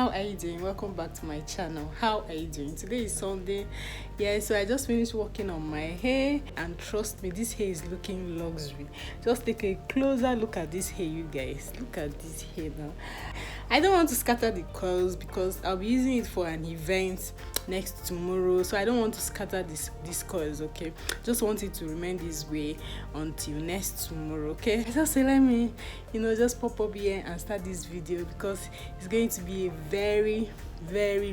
How are you doing? Welcome back to my channel. How are you doing? Today is Sunday. Yeah, so I just finished working on my hair, and trust me, this hair is looking luxury. Just take a closer look at this hair, you guys. Look at this hair now. I don't want to scatter the curls because I'll be using it for an event next tomorrow, so I don't want to scatter these curls. Okay, just want it to remain this way until next tomorrow. Okay, just say let me just pop up here and start this video because it's going to be a very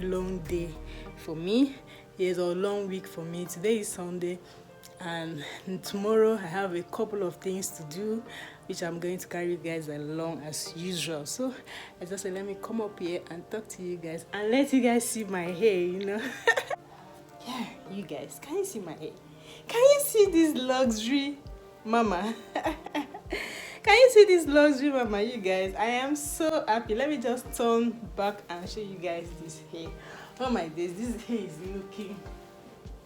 long day for me. It's a long week for me. Today is Sunday, and tomorrow I have a couple of things to do, which I'm going to carry you guys along as usual. So I just said let me come up here and talk to you guys and let you guys see my hair. Yeah, you guys, can you see my hair? Can you see this luxury mama? Can you see this luxury mama, you guys? I am so happy. Let me just turn back and show you guys this hair. Oh my days, this hair is looking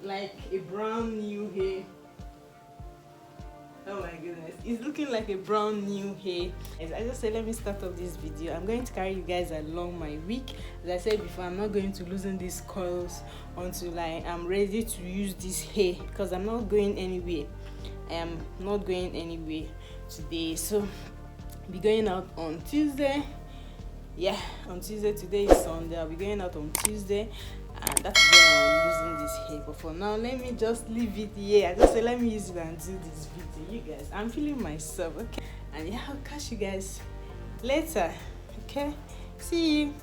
like a brand new hair. Oh my goodness, it's looking like a brand new hair. As I just said, let me start off this video. I'm going to carry you guys along my week. As I said before, I'm not going to loosen these curls until I'm ready to use this hair, because I'm not going anywhere. I am not going anywhere today. So I'll be going out on Tuesday. Yeah, on Tuesday. Today is Sunday. I'll be going out on Tuesday, and that's when I'm losing this hair. But for now, let me just leave it here. I just say let me use it and do this video. You guys, I'm feeling myself. Okay, and yeah, I'll catch you guys later. Okay, see you.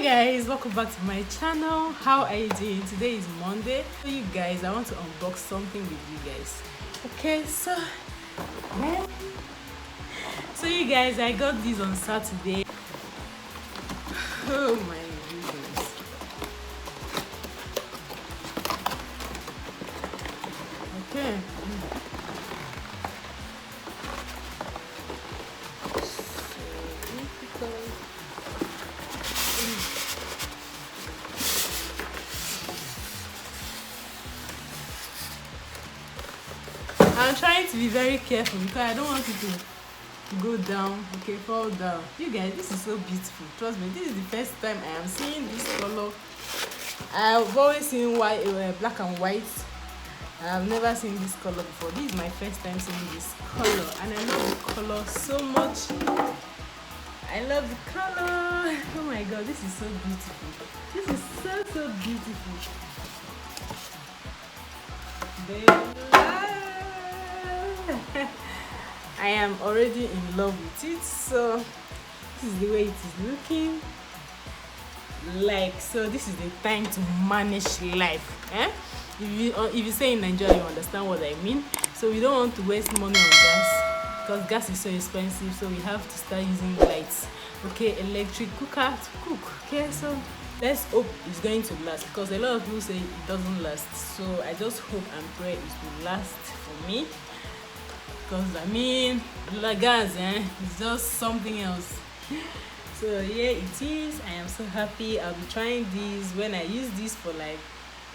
Guys, welcome back to my channel. How are you doing? Today is Monday. So you guys, I want to unbox something with you guys. Okay, so you guys, I got this on Saturday. Oh my goodness. Okay. I'm trying to be very careful because I don't want it to go down, okay, fall down. You guys, this is so beautiful. Trust me, this is the first time I am seeing this color. I've always seen white, black and white. I've never seen this color before. This is my first time seeing this color, and I love the color so much. I love the color. Oh my god, this is so beautiful. This is so beautiful. I am already in love with it. So is the way it is looking like. So this is the time to manage life, if you say in Nigeria, you understand what I mean. So we don't want to waste money on gas because gas is so expensive, so we have to start using lights, okay, electric cooker to cook. Okay, so let's hope it's going to last, because a lot of people say it doesn't last. So I just hope and pray it will last for me, because I mean, like gas, it's just something else. So yeah, it is. I am so happy. I'll be trying this. When I use this for like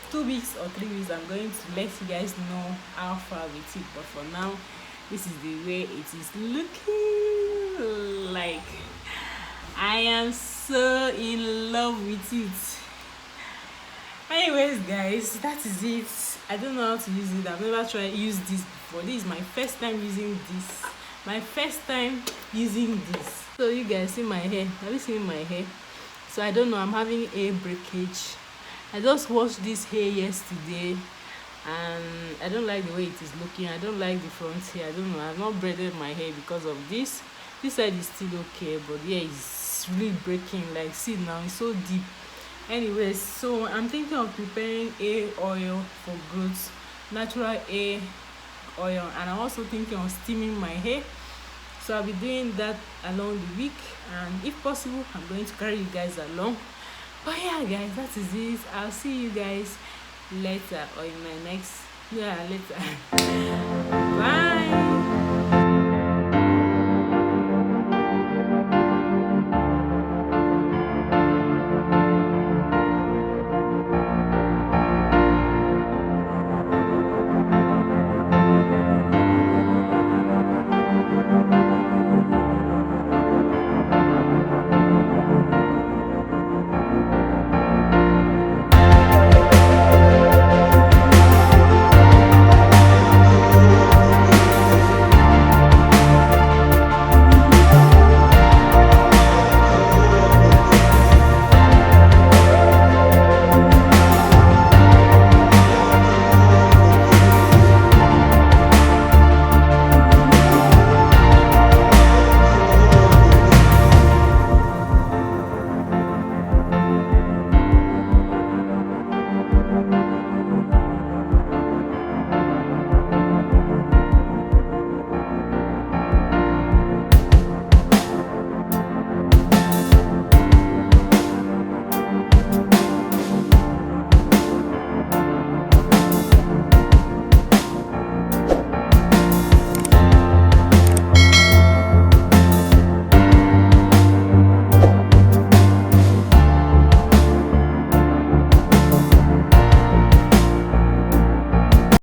2 weeks or 3 weeks, I'm going to let you guys know how far with it. But for now, this is the way it is looking like. I am so in love with it. Anyways, guys, that is it. I don't know how to use it. I've never tried use this before. This is my first time using this. My first time using this. So you guys see my hair. Have you seen my hair? So I don't know. I'm having a breakage. I just washed this hair yesterday, and I don't like the way it is looking. I don't like the front hair. I don't know. I've not braided my hair because of this. This side is still okay, but yeah, it's really breaking. Like, see now, it's so deep. Anyways, so I'm thinking of preparing a oil for growth, natural hair oil, and I'm also thinking of steaming my hair. So I'll be doing that along the week, and if possible, I'm going to carry you guys along. But yeah, guys, that is it. I'll see you guys later, or in my next later. Bye.